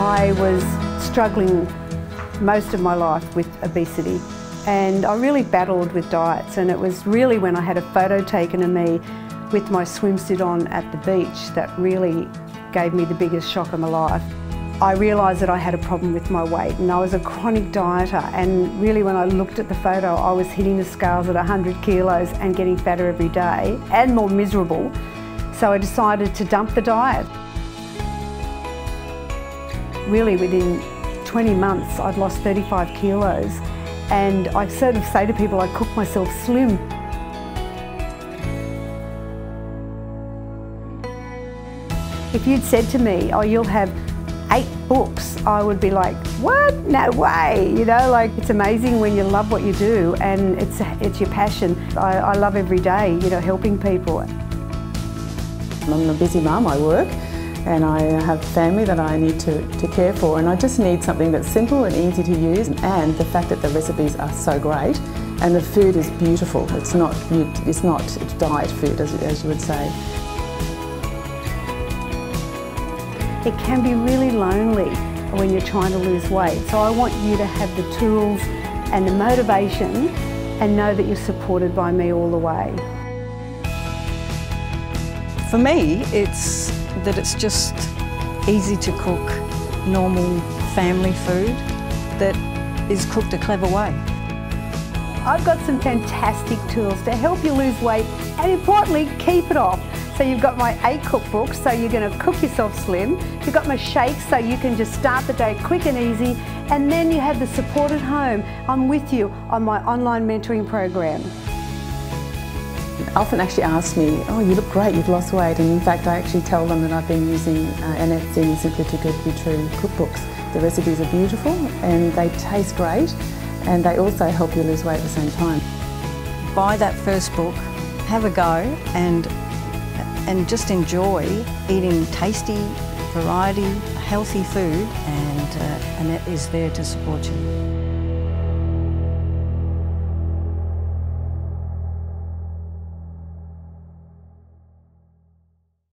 I was struggling most of my life with obesity, and I really battled with diets, and it was really when I had a photo taken of me with my swimsuit on at the beach that really gave me the biggest shock of my life. I realised that I had a problem with my weight, and I was a chronic dieter, and really when I looked at the photo I was hitting the scales at 100 kilos and getting fatter every day and more miserable, so I decided to dump the diet. Really within 20 months I'd lost 35 kilos, and I sort of say to people I cook myself slim. If you'd said to me, oh, you'll have 8 books, I would be like, what? No way, you know, like it's amazing when you love what you do and it's your passion. I love every day, you know, helping people. I'm a busy mum, I work and I have family that I need to care for, and I just need something that's simple and easy to use, and the fact that the recipes are so great and the food is beautiful. It's not diet food as you would say. It can be really lonely when you're trying to lose weight, so I want you to have the tools and the motivation and know that you're supported by me all the way. For me, it's just easy to cook normal family food that is cooked a clever way. I've got some fantastic tools to help you lose weight and importantly keep it off. So you've got my 8 cookbooks, so you're going to cook yourself slim. You've got my shakes, so you can just start the day quick and easy. And then you have the support at home. I'm with you on my online mentoring program. Often actually ask me, oh, you look great, you've lost weight. And in fact, I actually tell them that I've been using Annette Sym and Symply Too Good to Be True cookbooks. The recipes are beautiful and they taste great, and they also help you lose weight at the same time. Buy that first book, have a go, and just enjoy eating tasty, variety, healthy food, and Annette is there to support you.